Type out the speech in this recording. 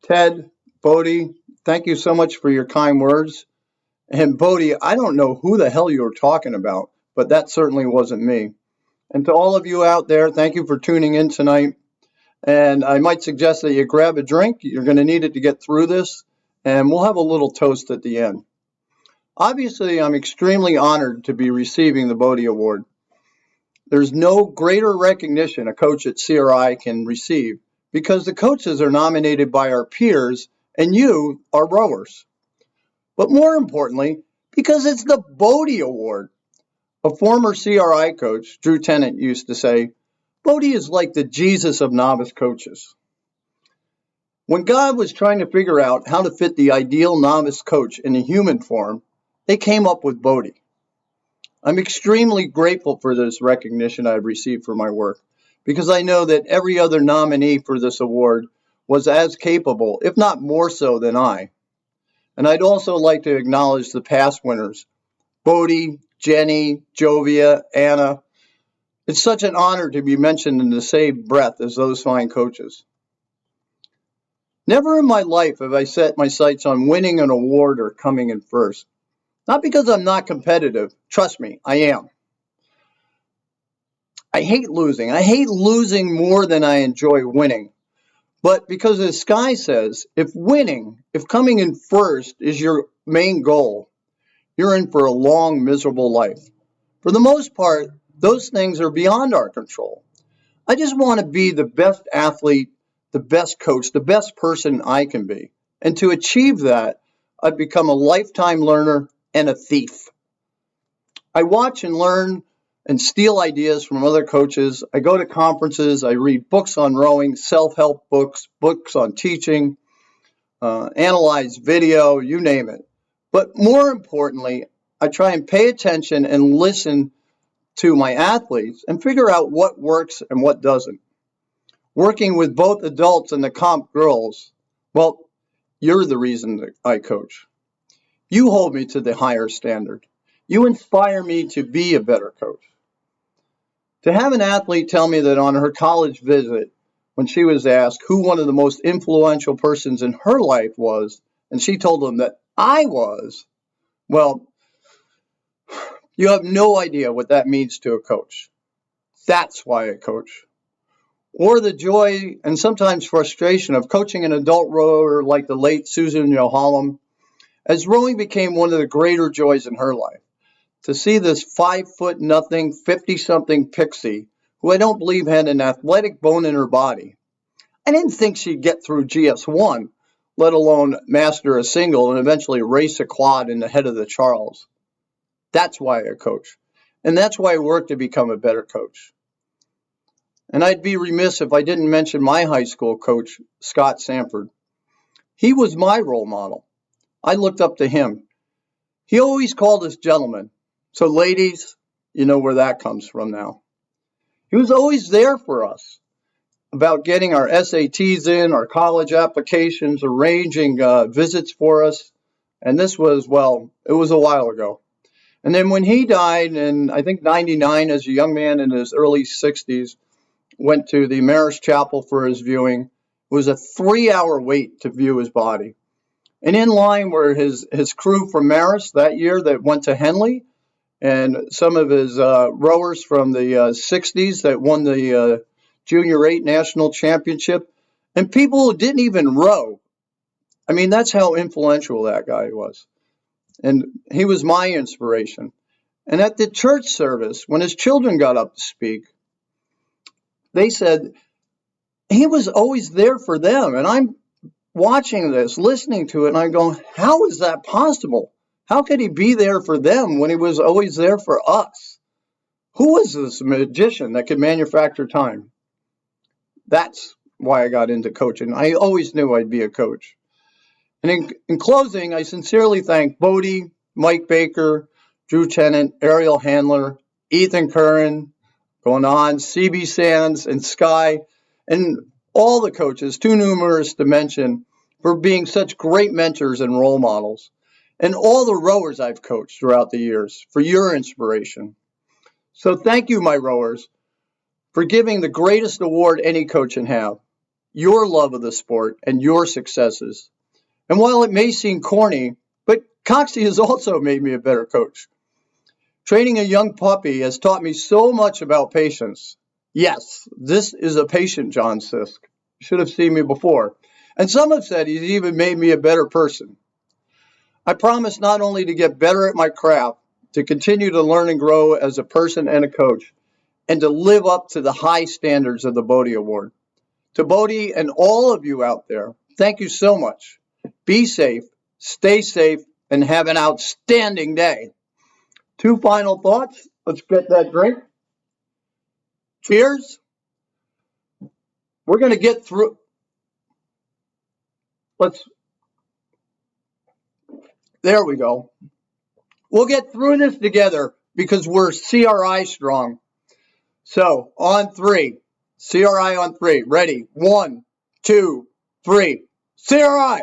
Ted, Bode, thank you so much for your kind words. And Bode, I don't know who the hell you were talking about, but that certainly wasn't me. And to all of you out there, thank you for tuning in tonight. And I might suggest that you grab a drink. You're going to need it to get through this. And we'll have a little toast at the end. Obviously, I'm extremely honored to be receiving the Bode Award. There's no greater recognition a coach at CRI can receive because the coaches are nominated by our peers and you are rowers. But more importantly, because it's the Bode Award. A former CRI coach, Drew Tennant, used to say, Bode is like the Jesus of novice coaches. When God was trying to figure out how to fit the ideal novice coach in a human form, they came up with Bode. I'm extremely grateful for this recognition I've received for my work because I know that every other nominee for this award was as capable, if not more so, than I. And I'd also like to acknowledge the past winners, Bode, Jenny, Jovia, Anna. It's such an honor to be mentioned in the same breath as those fine coaches. Never in my life have I set my sights on winning an award or coming in first. Not because I'm not competitive. Trust me, I am. I hate losing. I hate losing more than I enjoy winning. But because as Sky says, if coming in first is your main goal, you're in for a long, miserable life. For the most part, those things are beyond our control. I just want to be the best athlete, the best coach, the best person I can be. And to achieve that, I've become a lifetime learner and a thief. I watch and learn and steal ideas from other coaches. I go to conferences. I read books on rowing, self-help books, books on teaching, analyze video, you name it. But more importantly, I try and pay attention and listen to my athletes and figure out what works and what doesn't. Working with both adults and the comp girls, well, you're the reason that I coach. You hold me to the higher standard. You inspire me to be a better coach. To have an athlete tell me that on her college visit, when she was asked who one of the most influential persons in her life was, and she told them that I was, well, you have no idea what that means to a coach. That's why I coach. Or the joy and sometimes frustration of coaching an adult rower like the late Susan Yohalem, as rowing became one of the greater joys in her life. To see this 5'0" nothing, 50-something pixie, who I don't believe had an athletic bone in her body. I didn't think she'd get through GS1, let alone master a single and eventually race a quad in the head of the Charles. That's why I coach. And that's why I work to become a better coach. And I'd be remiss if I didn't mention my high school coach, Scott Sanford. He was my role model. I looked up to him. He always called us gentlemen. So ladies, you know where that comes from now. He was always there for us about getting our SATs in, our college applications, arranging visits for us. And this was, well, it was a while ago. And then when he died in, I think, 99, as a young man in his early 60s, went to the Marist Chapel for his viewing. It was a 3-hour wait to view his body. And in line were his crew from Marist that year that went to Henley, and some of his rowers from the 60s that won the Junior 8 National Championship, and people who didn't even row. I mean, that's how influential that guy was. And he was my inspiration. And at the church service, when his children got up to speak, they said he was always there for them. And I'm watching this, listening to it, and I'm going, how is that possible? How could he be there for them when he was always there for us? Who is this magician that could manufacture time? That's why I got into coaching. I always knew I'd be a coach. And in closing, I sincerely thank Bode, Mike Baker, Drew Tennant, Ariel Handler, Ethan Curran, going on, CB Sands, and Sky, and all the coaches, too numerous to mention, for being such great mentors and role models. And all the rowers I've coached throughout the years for your inspiration. So thank you, my rowers, for giving the greatest award any coach can have, your love of the sport, and your successes. And while it may seem corny, but Coxie has also made me a better coach. Training a young puppy has taught me so much about patience. Yes, this is a patient John Sisk. You should have seen me before. And some have said he's even made me a better person. I promise not only to get better at my craft, to continue to learn and grow as a person and a coach, and to live up to the high standards of the Bode Award. To Bode and all of you out there, thank you so much. Be safe, stay safe, and have an outstanding day. Two final thoughts. Let's get that drink. Cheers. We're going to get through. There we go. We'll get through this together because we're CRI strong. So, on three. CRI on three. Ready? 1, 2, 3. CRI.